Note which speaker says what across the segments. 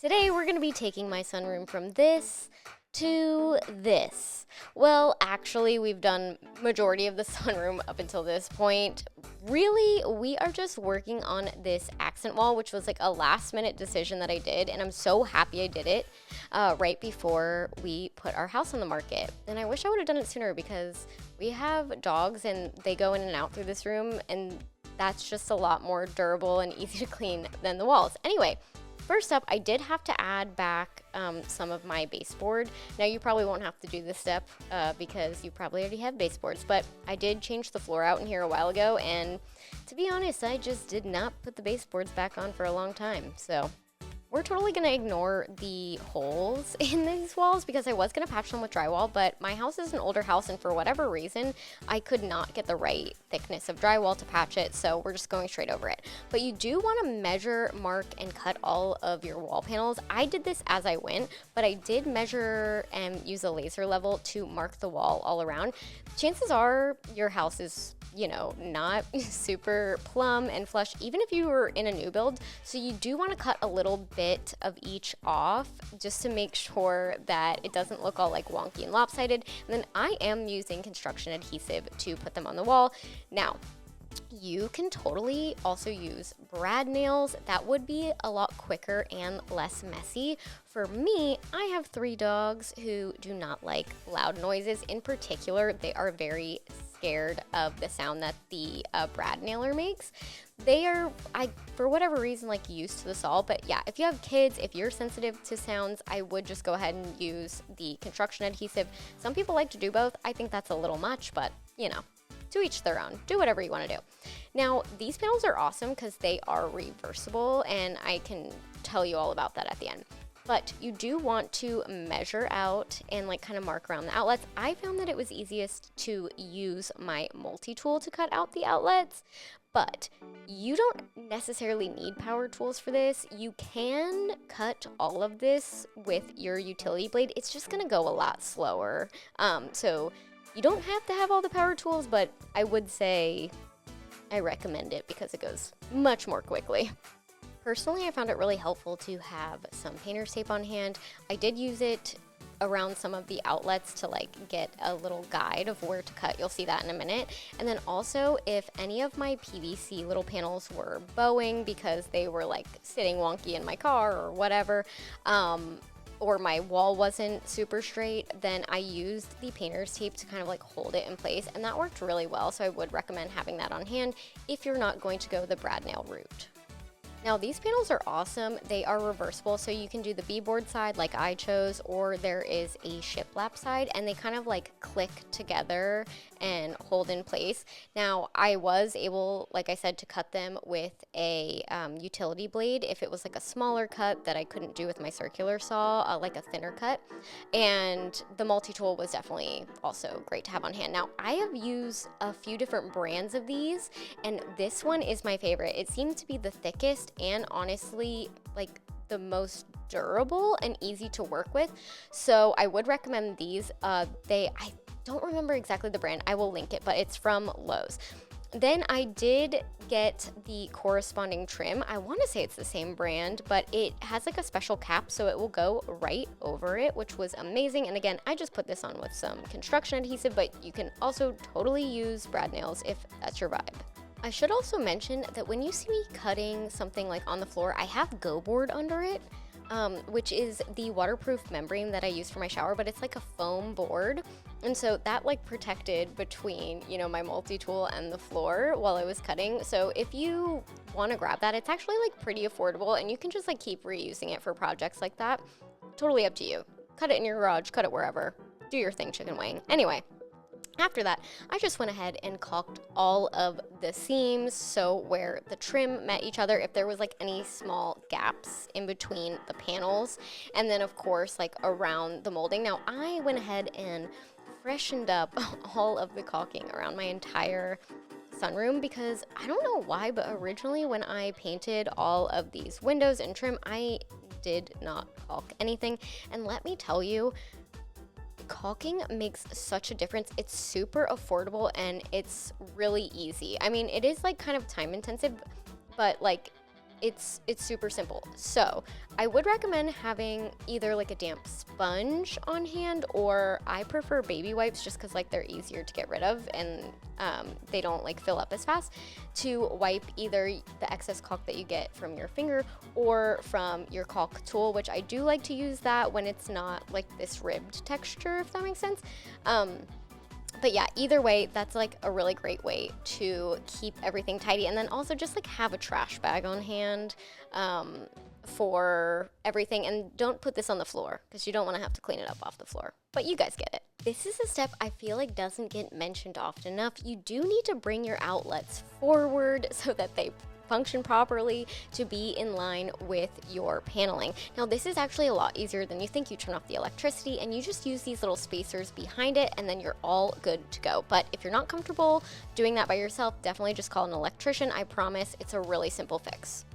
Speaker 1: Today we're going to be taking my sunroom from this to this. Well, actually, we've done majority of the sunroom up until this point. Really, we are just working on this accent wall, which was like a last minute decision that I did, and I'm so happy I did it right before we put our house on the market. And I wish I would have done it sooner because we have dogs and they go in and out through this room, and that's just a lot more durable and easy to clean than the walls. Anyway, first up, I did have to add back some of my baseboard. Now, you probably won't have to do this step because you probably already have baseboards, but I did change the floor out in here a while ago, and to be honest, I just did not put the baseboards back on for a long time. So we're totally going to ignore the holes in these walls because I was going to patch them with drywall, but my house is an older house, and for whatever reason, I could not get the right thickness of drywall to patch it, so we're just going straight over it. But you do want to measure, mark, and cut all of your wall panels. I did this as I went, but I did measure and use a laser level to mark the wall all around. Chances are your house is not super plumb and flush, even if you were in a new build. So you do want to cut a little bit of each off just to make sure that it doesn't look all like wonky and lopsided. And then I am using construction adhesive to put them on the wall. Now, you can totally also use brad nails. That would be a lot quicker and less messy. For me, I have 3 dogs who do not like loud noises. In particular, they are very scared of the sound that the brad nailer makes. They are, for whatever reason, like used to the saw. But yeah, if you have kids, if you're sensitive to sounds, I would just go ahead and use the construction adhesive. Some people like to do both. I think that's a little much, but to each their own. Do whatever you want to do. Now, these panels are awesome because they are reversible, and I can tell you all about that at the end. But you do want to measure out and kind of mark around the outlets. I found that it was easiest to use my multi-tool to cut out the outlets, but you don't necessarily need power tools for this. You can cut all of this with your utility blade. It's just gonna go a lot slower. So you don't have to have all the power tools, but I would say I recommend it because it goes much more quickly. Personally, I found it really helpful to have some painter's tape on hand. I did use it around some of the outlets to get a little guide of where to cut. You'll see that in a minute. And then also, if any of my PVC little panels were bowing because they were sitting wonky in my car or whatever, or my wall wasn't super straight, then I used the painter's tape to kind of hold it in place, and that worked really well. So I would recommend having that on hand if you're not going to go the brad nail route. Now, these panels are awesome. They are reversible, so you can do the B-board side like I chose, or there is a shiplap side, and they kind of click together and hold in place. Now, I was able, like I said, to cut them with a utility blade if it was a smaller cut that I couldn't do with my circular saw, like a thinner cut. And the multi-tool was definitely also great to have on hand. Now, I have used a few different brands of these, and this one is my favorite. It seemed to be the thickest and honestly the most durable and easy to work with. So I would recommend these. I don't remember exactly the brand. I will link it, but it's from Lowe's. Then I did get the corresponding trim. I want to say it's the same brand, but it has a special cap, so it will go right over it, which was amazing. And again, I just put this on with some construction adhesive, but you can also totally use brad nails if that's your vibe. I should also mention that when you see me cutting something on the floor, I have Go Board under it, which is the waterproof membrane that I use for my shower, but it's a foam board. And so that protected between, my multi-tool and the floor while I was cutting. So if you want to grab that, it's actually pretty affordable, and you can just keep reusing it for projects like that. Totally up to you. Cut it in your garage, cut it wherever. Do your thing, chicken wing. Anyway. After that, I just went ahead and caulked all of the seams, so where the trim met each other, if there was any small gaps in between the panels, and then of course around the molding. Now, I went ahead and freshened up all of the caulking around my entire sunroom because I don't know why, but originally when I painted all of these windows and trim, I did not caulk anything, and let me tell you, caulking makes such a difference. It's super affordable and it's really easy. I mean, it is kind of time intensive, but it's super simple. So I would recommend having either like a damp sponge on hand, or I prefer baby wipes just because like they're easier to get rid of, and they don't like fill up as fast, to wipe either the excess caulk that you get from your finger or from your caulk tool, which I do like to use that when it's not like this ribbed texture, if that makes sense. But yeah, either way, that's like a really great way to keep everything tidy. And then also just like have a trash bag on hand for everything. And don't put this on the floor because you don't want to have to clean it up off the floor. But you guys get it. This is a step I feel like doesn't get mentioned often enough. You do need to bring your outlets forward so that they function properly to be in line with your paneling. Now this is actually a lot easier than you think. You turn off the electricity and you just use these little spacers behind it, and then you're all good to go. But if you're not comfortable doing that by yourself, definitely just call an electrician. I promise it's a really simple fix.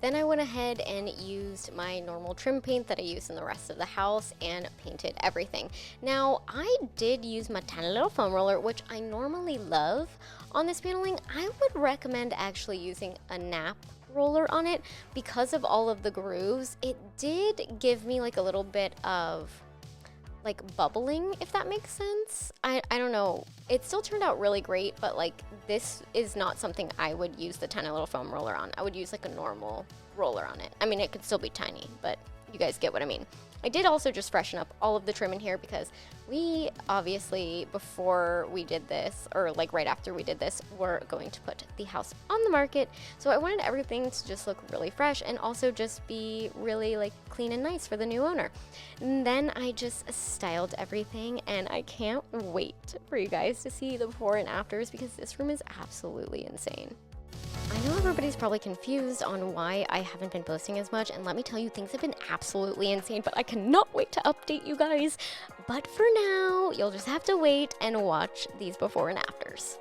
Speaker 1: Then I went ahead and used my normal trim paint that I use in the rest of the house and painted everything. Now, I did use my tiny little foam roller, which I normally love on this paneling. I would recommend actually using a nap roller on it because of all of the grooves. It did give me like a little bit of like bubbling, if that makes sense. I don't know. It still turned out really great, but like this is not something I would use the tiny little foam roller on. I would use like a normal roller on it. I mean, it could still be tiny, but you guys get what I mean. I did also just freshen up all of the trim in here because we obviously, before we did this, or like right after we did this, were going to put the house on the market. So I wanted everything to just look really fresh and also just be really like clean and nice for the new owner. And then I just styled everything, and I can't wait for you guys to see the before and afters because this room is absolutely insane. I know everybody's probably confused on why I haven't been posting as much, and let me tell you, things have been absolutely insane, but I cannot wait to update you guys. But for now, you'll just have to wait and watch these before and afters.